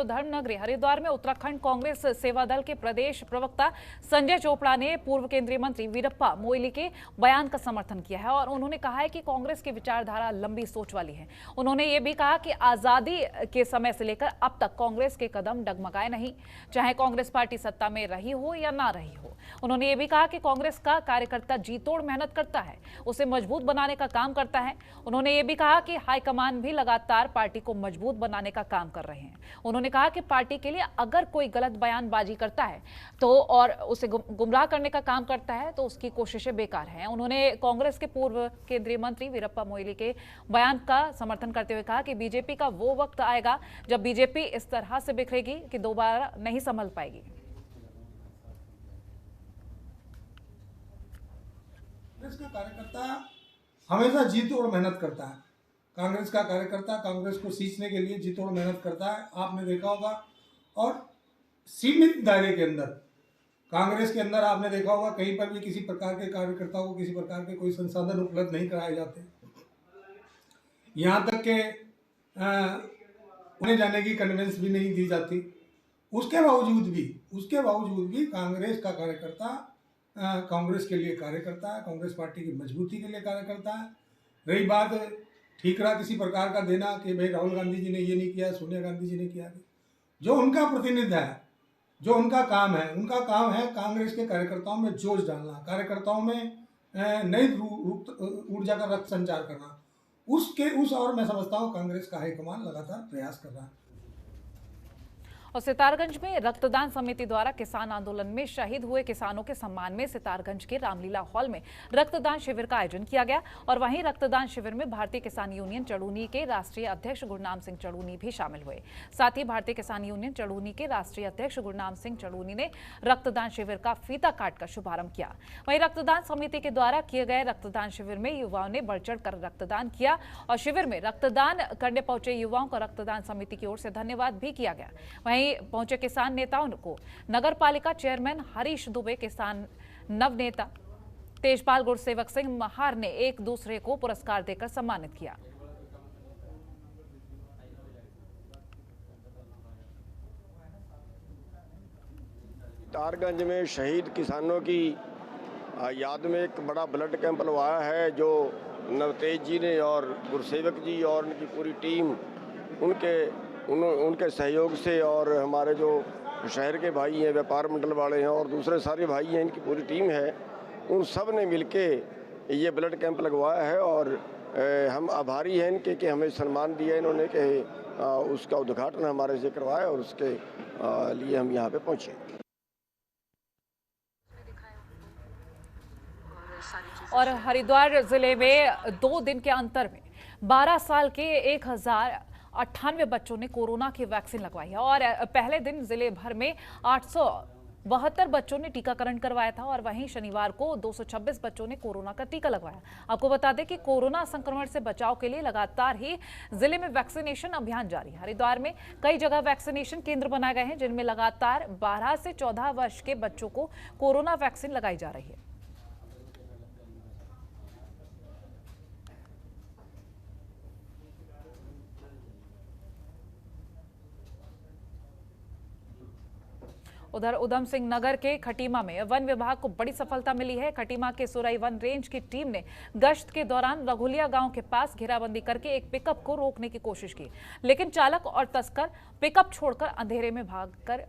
धर्मनगरी हरिद्वार में उत्तराखंड कांग्रेस सेवा दल के प्रदेश प्रवक्ता संजय चोपड़ा ने पूर्व केंद्रीय मंत्री वीरप्पा मोइली के बयान का समर्थन किया है और उन्होंने कहा है कि कांग्रेस की विचारधारा लंबी सोच वाली है। उन्होंने ये भी कहा कि आजादी के समय से लेकर अब तक कांग्रेस के कदम डगमगाए नहीं, चाहे कांग्रेस पार्टी सत्ता में रही हो या ना रही हो। उन्होंने ये भी कहा कि कांग्रेस का कार्यकर्ता जी तोड़ मेहनत करता है, उसे मजबूत बनाने का काम करता है। उन्होंने ये भी कहा कि हाईकमान भी लगातार पार्टी को मजबूत बनाने का काम कर रहे हैं। उन्होंने कहा कि पार्टी के लिए अगर कोई गलत बयानबाजी करता है तो और उसे गुमराह करने का काम करता है तो उसकी कोशिशें बेकार हैं। उन्होंने कांग्रेस के पूर्व केंद्रीय मंत्री वीरप्पा मोइली के बयान का समर्थन करते हुए कहा कि बीजेपी का वो वक्त आएगा जब बीजेपी इस तरह से बिखरेगी कि दोबारा नहीं संभल पाएगी। कांग्रेस का कार्यकर्ता हमेशा जी तोड़ मेहनत करता है। कांग्रेस का कार्यकर्ता कांग्रेस को सींचने के लिए जी तोड़ मेहनत करता है, आपने देखा होगा। और सीमित दायरे के अंदर कांग्रेस के अंदर आपने देखा होगा कहीं पर भी किसी प्रकार के कार्यकर्ताओं को किसी प्रकार के कोई संसाधन उपलब्ध नहीं कराए जाते, यहाँ तक के उन्हें जाने की कन्वेंस भी नहीं दी जाती। उसके बावजूद भी कांग्रेस का कार्यकर्ता कांग्रेस के लिए कार्य करता है, कांग्रेस पार्टी की मजबूती के लिए कार्य करता है। रही बात ठीकरा किसी प्रकार का देना कि भाई राहुल गांधी जी ने ये नहीं किया, सोनिया गांधी जी ने किया, जो उनका प्रतिनिधि है, जो उनका काम है कांग्रेस के कार्यकर्ताओं में जोश डालना, कार्यकर्ताओं में नई ऊर्जा का रक्त संचार करना। उस और मैं समझता हूँ कांग्रेस का हाईकमान लगातार प्रयास कर रहा है। और सितारगंज में रक्तदान समिति द्वारा किसान आंदोलन में शहीद हुए किसानों के सम्मान में सितारगंज के रामलीला हॉल में रक्तदान शिविर का आयोजन किया गया और वहीं रक्तदान शिविर में भारतीय किसान यूनियन चड़ूनी के राष्ट्रीय अध्यक्ष गुरनाम सिंह चड़ूनी भी शामिल हुए। साथ ही भारतीय किसान यूनियन चड़ूनी के राष्ट्रीय अध्यक्ष गुरनाम सिंह चड़ूनी ने रक्तदान शिविर का फीता काटकर शुभारंभ किया। वहीं रक्तदान समिति के द्वारा किए गए रक्तदान शिविर में युवाओं ने बढ़ चढ़ कर रक्तदान किया और शिविर में रक्तदान करने पहुंचे युवाओं को रक्तदान समिति की ओर से धन्यवाद भी किया गया। वहीं पहुंचे किसान नेताओं को नगर पालिका चेयरमैन हरीश दुबे, किसान नव नेता तेजपाल गुरसेवक सिंह महार ने एक दूसरे को पुरस्कार देकर सम्मानित किया। सितारगंज में शहीद किसानों की याद में एक बड़ा ब्लड कैंप लगवाया है, जो नवतेज जी ने और गुरसेवक जी और उनकी पूरी टीम उनके सहयोग से और हमारे जो शहर के भाई हैं, व्यापार मंडल वाले हैं और दूसरे सारे भाई हैं, इनकी पूरी टीम है, उन सब ने मिलके ये ब्लड कैंप लगवाया है और हम आभारी हैं इनके कि हमें सम्मान दिया इन्होंने कि उसका उद्घाटन हमारे से करवाया और उसके लिए हम यहाँ पे पहुँचे। और हरिद्वार जिले में 2 दिन के अंतर में 12 साल के 1098 बच्चों ने कोरोना की वैक्सीन लगवाई है और पहले दिन जिले भर में 872 बच्चों ने टीकाकरण करवाया था और वहीं शनिवार को 226 बच्चों ने कोरोना का टीका लगवाया। आपको बता दें कि कोरोना संक्रमण से बचाव के लिए लगातार ही जिले में वैक्सीनेशन अभियान जारी है। हरिद्वार में कई जगह वैक्सीनेशन केंद्र बनाए गए हैं जिनमें लगातार 12 से 14 वर्ष के बच्चों को कोरोना वैक्सीन लगाई जा रही है। उधर उधम सिंह नगर के खटीमा में वन विभाग को बड़ी सफलता मिली है। खटीमा के सुरई वन रेंज की टीम ने गश्त के दौरान रघुलिया गांव के पास घेराबंदी करके एक पिकअप को रोकने की कोशिश की, लेकिन चालक और तस्कर पिकअप छोड़कर अंधेरे में भागकर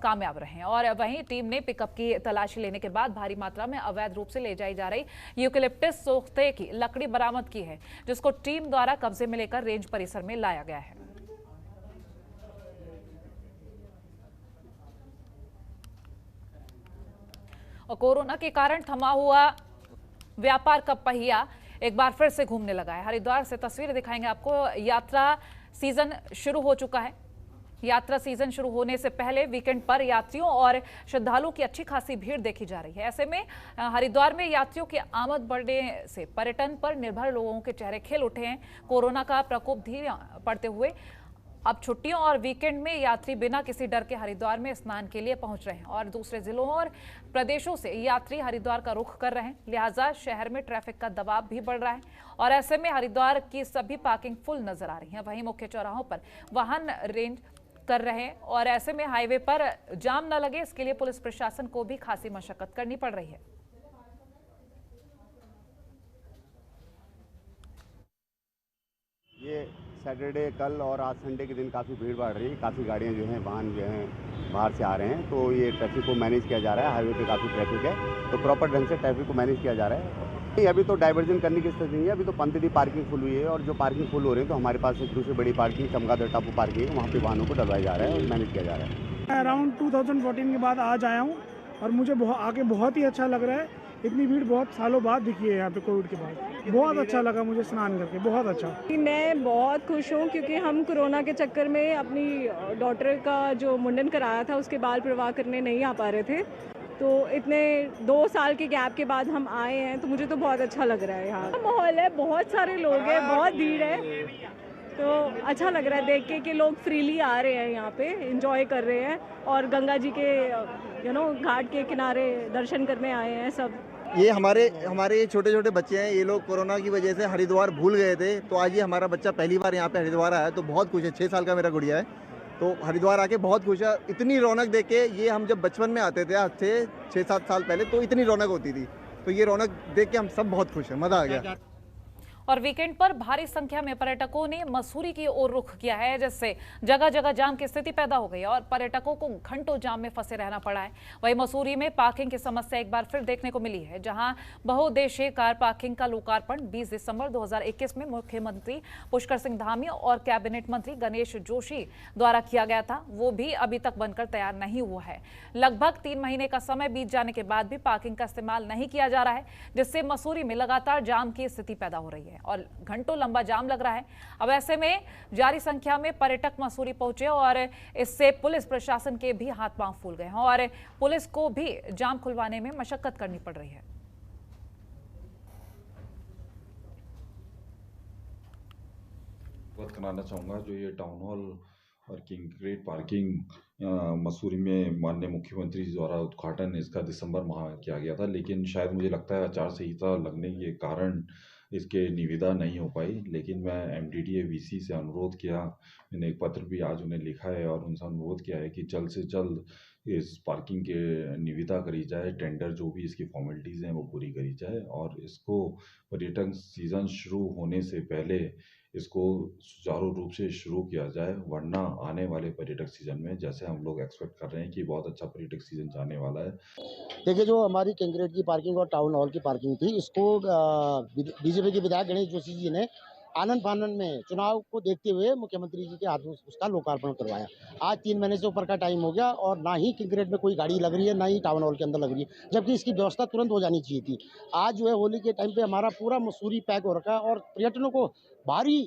कामयाब रहे और वहीं टीम ने पिकअप की तलाशी लेने के बाद भारी मात्रा में अवैध रूप से ले जाई जा रही यूकेलिप्टस सोख्ते की लकड़ी बरामद की है, जिसको टीम द्वारा कब्जे में लेकर रेंज परिसर में लाया गया है। और कोरोना के कारण थमा हुआ व्यापार का पहिया एक बार फिर से घूमने लगा है। हरिद्वार से तस्वीरें दिखाएंगे आपको। यात्रा सीजन शुरू हो चुका है। यात्रा सीजन शुरू होने से पहले वीकेंड पर यात्रियों और श्रद्धालुओं की अच्छी खासी भीड़ देखी जा रही है। ऐसे में हरिद्वार में यात्रियों की आमद बढ़ने से पर्यटन पर निर्भर लोगों के चेहरे खिल उठे हैं। कोरोना का प्रकोप धीरे पड़ते हुए अब छुट्टियों और वीकेंड में यात्री बिना किसी डर के हरिद्वार में स्नान के लिए पहुंच रहे हैं और दूसरे जिलों और प्रदेशों से यात्री हरिद्वार का रुख कर रहे हैं। लिहाजा शहर में ट्रैफिक का दबाव भी बढ़ रहा है और ऐसे में हरिद्वार की सभी पार्किंग फुल नजर आ रही है। वहीं मुख्य चौराहों पर वाहन रेंज कर रहे हैं और ऐसे में हाईवे पर जाम न लगे इसके लिए पुलिस प्रशासन को भी खासी मशक्कत करनी पड़ रही है। ये सैटरडे कल और आज संडे के दिन काफ़ी भीड़ बढ़ रही है, काफ़ी गाड़ियाँ जो हैं, वाहन जो हैं बाहर से आ रहे हैं, तो ये ट्रैफिक को मैनेज किया जा रहा है। हाईवे पे काफ़ी ट्रैफिक है, तो प्रॉपर ढंग से ट्रैफिक को मैनेज किया जा रहा है। अभी तो डाइवर्जन करने की स्थिति नहीं है, अभी तो पंतदी पार्किंग फुल हुई है और जो पार्किंग फुल हो रही है तो हमारे पास एक दूसरी बड़ी पार्किंग चमगादड़ टापू पार्किंग है, वहाँ पे वाहनों को डलवाया जा रहा है और मैनेज किया जा रहा है। अराउंड 2014 के बाद आज आया हूँ और मुझे आके बहुत ही अच्छा लग रहा है। इतनी भीड़ बहुत सालों बाद दिखी है यहाँ पे कोविड के बाद। बहुत अच्छा लगा मुझे स्नान करके, बहुत अच्छा। मैं बहुत खुश हूँ क्योंकि हम कोरोना के चक्कर में अपनी डॉटर का जो मुंडन कराया था उसके बाल प्रवाह करने नहीं आ पा रहे थे, तो इतने 2 साल के गैप के बाद हम आए हैं, तो मुझे तो बहुत अच्छा लग रहा है। यहाँ माहौल है, बहुत सारे लोग हैं, बहुत भीड़ है, तो अच्छा लग रहा है देख के कि लोग फ्रीली आ रहे हैं यहाँ पे, एंजॉय कर रहे हैं और गंगा जी के घाट के किनारे दर्शन करने आए हैं सब। ये हमारे छोटे छोटे बच्चे हैं, ये लोग कोरोना की वजह से हरिद्वार भूल गए थे, तो आज ये हमारा बच्चा पहली बार यहाँ पे हरिद्वार आया, तो बहुत खुश है। 6 साल का मेरा गुड़िया है, तो हरिद्वार आके बहुत खुश है। इतनी रौनक देख के, ये हम जब बचपन में आते थे आज से 6-7 साल पहले, तो इतनी रौनक होती थी, तो ये रौनक देख के हम सब बहुत खुश हैं, मज़ा आ गया। और वीकेंड पर भारी संख्या में पर्यटकों ने मसूरी की ओर रुख किया है, जिससे जगह जगह जाम की स्थिति पैदा हो गई है और पर्यटकों को घंटों जाम में फंसे रहना पड़ा है। वहीं मसूरी में पार्किंग की समस्या एक बार फिर देखने को मिली है, जहां बहुउद्देशीय कार पार्किंग का लोकार्पण 20 दिसंबर 2021 में मुख्यमंत्री पुष्कर सिंह धामी और कैबिनेट मंत्री गणेश जोशी द्वारा किया गया था, वो भी अभी तक बनकर तैयार नहीं हुआ है। लगभग 3 महीने का समय बीत जाने के बाद भी पार्किंग का इस्तेमाल नहीं किया जा रहा है, जिससे मसूरी में लगातार जाम की स्थिति पैदा हो रही है और घंटों लंबा जाम लग रहा है। अब ऐसे में जारी संख्या में पर्यटक मसूरी पहुंचे और इससे पुलिस प्रशासन के भी हाथ पांव फूल गए हैं और पुलिस को भी जाम खुलवाने में मशक्कत करनी पड़ रही है। बात कराना चाहूँगा जो ये टाउन हॉल और किंग पार्किंग मसूरी में माननीय मुख्यमंत्री द्वारा उद्घाटन इसका दिसंबर माह किया गया था, लेकिन शायद मुझे लगता है आचार संहिता लगने के कारण इसके निविदा नहीं हो पाई। लेकिन मैं एमडीडीए वीसी से अनुरोध किया, मैंने एक पत्र भी आज उन्हें लिखा है और उनसे अनुरोध किया है कि जल्द से जल्द इस पार्किंग के निविदा करी जाए, टेंडर जो भी इसकी फॉर्मेलिटीज़ हैं वो पूरी करी जाए और इसको पर्यटन सीज़न शुरू होने से पहले इसको सुचारू रूप से शुरू किया जाए, वरना आने वाले पर्यटक सीजन में जैसे हम लोग एक्सपेक्ट कर रहे हैं कि बहुत अच्छा पर्यटक सीजन जाने वाला है। देखिए, जो हमारी किंगरेट की पार्किंग और टाउन हॉल की पार्किंग थी, इसको बीजेपी के विधायक गणेश जोशी जी ने आनंद फानंद में चुनाव को देखते हुए मुख्यमंत्री जी के हाथों उसका लोकार्पण करवाया। आज 3 महीने से ऊपर का टाइम हो गया और ना ही किंगरेट में कोई गाड़ी लग रही है, ना ही टाउन हॉल के अंदर लग रही है, जबकि इसकी व्यवस्था तुरंत हो जानी चाहिए थी। आज जो है होली के टाइम पे हमारा पूरा मसूरी पैक हो रखा है और पर्यटनों को भारी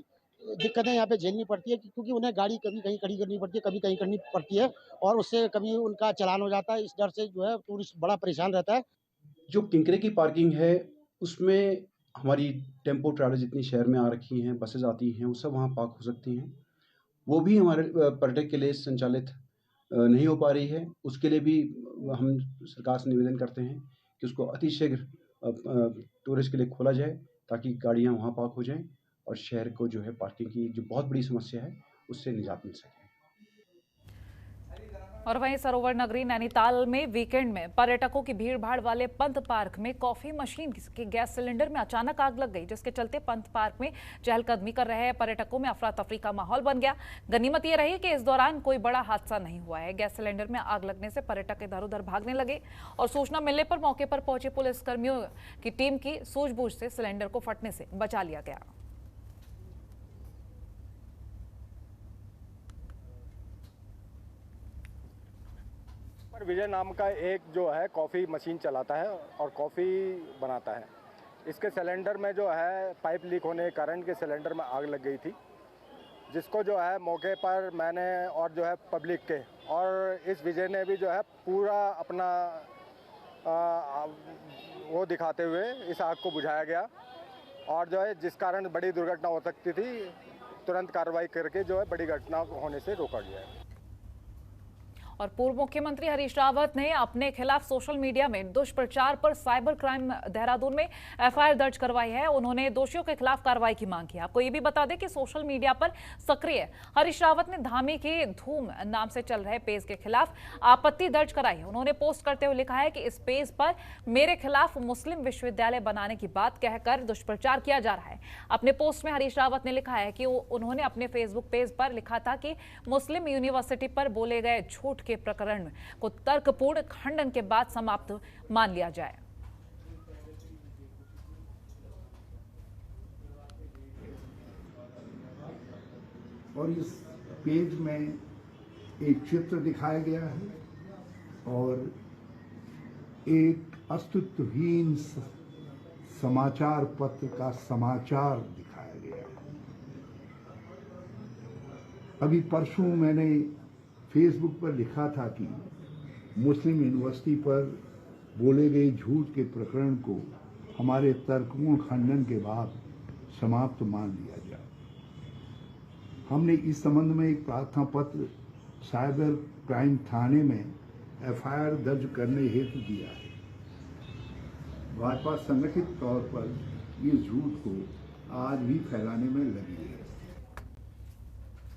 दिक्कतें यहाँ पे झेलनी पड़ती है, क्योंकि उन्हें गाड़ी कभी कहीं खड़ी करनी पड़ती है, कभी कहीं करनी पड़ती है और उससे कभी उनका चालान हो जाता है। इस डर से जो है टूरिस्ट बड़ा परेशान रहता है। जो किंकरे की पार्किंग है उसमें हमारी टेम्पो ट्रैवलर जितनी शहर में आ रखी हैं, बसेज आती हैं, वो सब वहाँ पार्क हो सकती हैं। वो भी हमारे पर्यटक के लिए संचालित नहीं हो पा रही है। उसके लिए भी हम सरकार से निवेदन करते हैं कि उसको अतिशीघ्र टूरिस्ट के लिए खोला जाए, ताकि गाड़ियाँ वहाँ पार्क हो जाएं और शहर को जो है पार्किंग की जो बहुत बड़ी समस्या है उससे निजात मिल सके। और वहीं सरोवर नगरी नैनीताल में वीकेंड में पर्यटकों की भीड़ भाड़ वाले पंत पार्क में कॉफी मशीन के गैस सिलेंडर में अचानक आग लग गई, जिसके चलते पंत पार्क में चहलकदमी कर रहे पर्यटकों में अफरा तफरी का माहौल बन गया। गनीमत ये रही कि इस दौरान कोई बड़ा हादसा नहीं हुआ है। गैस सिलेंडर में आग लगने से पर्यटक इधर उधर भागने लगे और सूचना मिलने पर मौके पर पहुंचे पुलिस कर्मियों की टीम की सूझबूझ से सिलेंडर को फटने से बचा लिया गया। विजय नाम का एक जो है कॉफ़ी मशीन चलाता है और कॉफ़ी बनाता है। इसके सिलेंडर में जो है पाइप लीक होने के कारण के सिलेंडर में आग लग गई थी, जिसको जो है मौके पर मैंने और जो है पब्लिक के और इस विजय ने भी जो है पूरा अपना वो दिखाते हुए इस आग को बुझाया गया और जो है जिस कारण बड़ी दुर्घटना हो सकती थी, तुरंत कार्रवाई करके जो है बड़ी घटना होने से रोका गया है। और पूर्व मुख्यमंत्री हरीश रावत ने अपने खिलाफ सोशल मीडिया में दुष्प्रचार पर साइबर क्राइम देहरादून में एफआईआर दर्ज करवाई है। उन्होंने दोषियों के खिलाफ कार्रवाई की मांग की। आपको ये भी बता दें कि सोशल मीडिया पर सक्रिय हरीश रावत ने धामी के धूम नाम से चल रहे पेज के खिलाफ आपत्ति दर्ज कराई है। उन्होंने पोस्ट करते हुए लिखा है कि इस पेज पर मेरे खिलाफ मुस्लिम विश्वविद्यालय बनाने की बात कहकर दुष्प्रचार किया जा रहा है। अपने पोस्ट में हरीश रावत ने लिखा है कि उन्होंने अपने फेसबुक पेज पर लिखा था कि मुस्लिम यूनिवर्सिटी पर बोले गए झूठ के प्रकरण को तर्कपूर्ण खंडन के बाद समाप्त मान लिया जाए। और इस पेज में एक चित्र दिखाया गया है और एक अस्तित्वहीन समाचार पत्र का समाचार दिखाया गया है। अभी परसों मैंने फेसबुक पर लिखा था कि मुस्लिम यूनिवर्सिटी पर बोले गए झूठ के प्रकरण को हमारे तर्कपूर्ण खंडन के बाद समाप्त मान लिया जाए। हमने इस संबंध में एक प्रार्थना पत्र साइबर क्राइम थाने में एफआईआर दर्ज करने हेतु दिया है। भाजपा संगठित तौर पर इस झूठ को आज भी फैलाने में लगी है।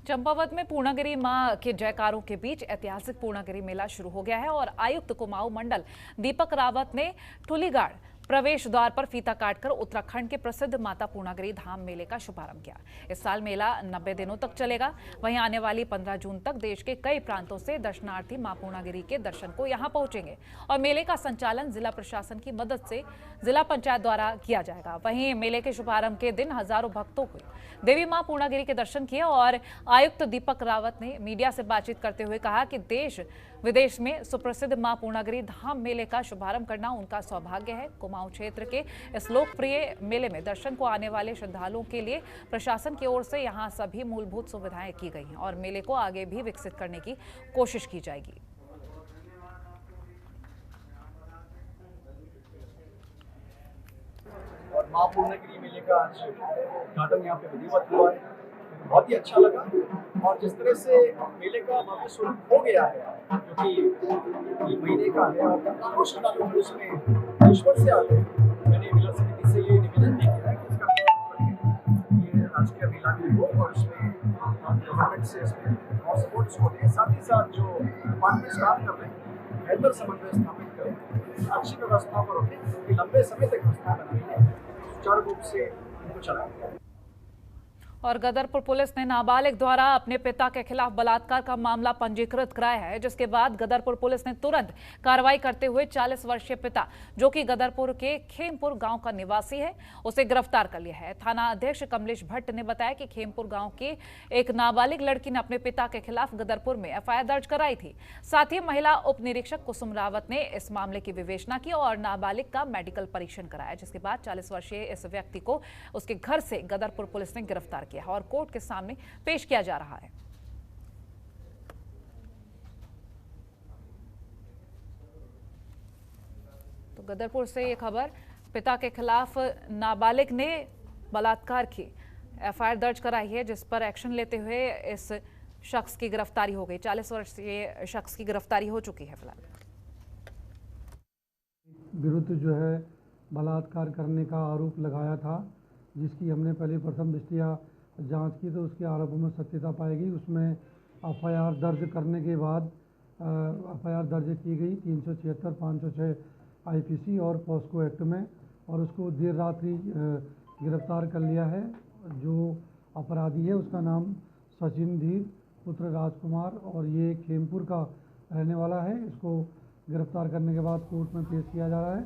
चंपावत में पूर्णागिरी मां के जयकारों के बीच ऐतिहासिक पूर्णागिरी मेला शुरू हो गया है और आयुक्त कुमाऊं मंडल दीपक रावत ने ठुलीगाड़ प्रवेश द्वार पर फीता काटकर उत्तराखंड के प्रसिद्ध माता पूर्णागिरी धाम मेले का शुभारंभ किया। इस साल मेला 90 दिनों तक चलेगा। वहीं आने वाली 15 जून तक देश के कई प्रांतों से दर्शनार्थी मां पूर्णागिरी के दर्शन को यहां पहुंचेंगे और मेले का संचालन जिला प्रशासन की मदद से जिला पंचायत द्वारा किया जाएगा। वहीं मेले के शुभारंभ के दिन हजारों भक्तों को देवी मां पूर्णागिरी के दर्शन किए और आयुक्त दीपक रावत ने मीडिया से बातचीत करते हुए कहा कि देश विदेश में सुप्रसिद्ध मां पूर्णागिरी धाम मेले का शुभारंभ करना उनका सौभाग्य है। कुमाऊं क्षेत्र के इस लोकप्रिय मेले में दर्शन को आने वाले श्रद्धालुओं के लिए प्रशासन की ओर से यहां सभी मूलभूत सुविधाएं की गई हैं और मेले को आगे भी विकसित करने की कोशिश की जाएगी। और मां पूर्णागिरी मेले का आज उद्घाटन यहाँ पे विधिवत हुआ है, बहुत ही अच्छा लगा। और जिस तरह से मेले का भव्य स्वरूप हो गया है, क्योंकि महीने का है और लाखों श्रद्धालु उसमें ईश्वर से आते हैं। मैंने मेला समिति से ये निवेदन भी किया है कि इसका ये राजकीय मेला भी हो और उसमें गवर्नमेंट से इसमें और सपोर्ट को दें। साथ ही साथ जो डिपार्टमेंट स्टाफ कर रहे हैं बेहतर समन्वय स्थापित करें, अच्छी व्यवस्था को रखें, क्योंकि लंबे समय तक व्यवस्था बनाई है, सुचारू रूप से इनको चलाएं। और गदरपुर पुलिस ने नाबालिग द्वारा अपने पिता के खिलाफ बलात्कार का मामला पंजीकृत कराया है, जिसके बाद गदरपुर पुलिस ने तुरंत कार्रवाई करते हुए 40 वर्षीय पिता, जो कि गदरपुर के खेमपुर गांव का निवासी है, उसे गिरफ्तार कर लिया है। थाना अध्यक्ष कमलेश भट्ट ने बताया कि खेमपुर गांव की एक नाबालिग लड़की ने अपने पिता के खिलाफ गदरपुर में एफआईआर दर्ज कराई थी। साथ ही महिला उप निरीक्षक कुसुम रावत ने इस मामले की विवेचना की और नाबालिग का मेडिकल परीक्षण कराया, जिसके बाद 40 वर्षीय इस व्यक्ति को उसके घर से गदरपुर पुलिस ने गिरफ्तार किया और कोर्ट के सामने पेश किया जा रहा है। तो गदरपुर से ये खबर, पिता के खिलाफ नाबालिग ने बलात्कार की एफआईआर दर्ज कराई है, जिस पर एक्शन लेते हुए इस शख्स की गिरफ्तारी हो गई। 40 वर्षीय शख्स की गिरफ्तारी हो चुकी है। फिलहाल विरुद्ध जो है बलात्कार करने का आरोप लगाया था, जिसकी हमने पहले प्रथम दृष्टया जांच की तो उसके आरोपों में सत्यता पाई गई। उसमें एफआईआर दर्ज करने के बाद एफआईआर दर्ज की गई 376, 506 आईपीसी और पॉस्को एक्ट में, और उसको देर रात्रि गिरफ्तार कर लिया है। जो अपराधी है उसका नाम सचिन धीर पुत्र राजकुमार और ये खेमपुर का रहने वाला है। इसको गिरफ्तार करने के बाद कोर्ट में पेश किया जा रहा है।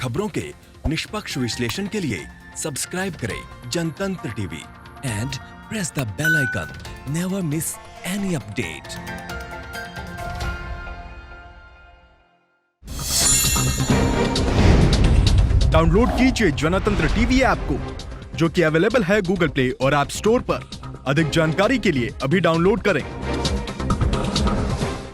खबरों के निष्पक्ष विश्लेषण के लिए सब्सक्राइब करें Jantantra TV and press the bell icon. Never miss any update. Download कीजिए जनतंत्र टीवी ऐप को, जो कि अवेलेबल है गूगल प्ले और ऐप स्टोर पर। अधिक जानकारी के लिए अभी डाउनलोड करें।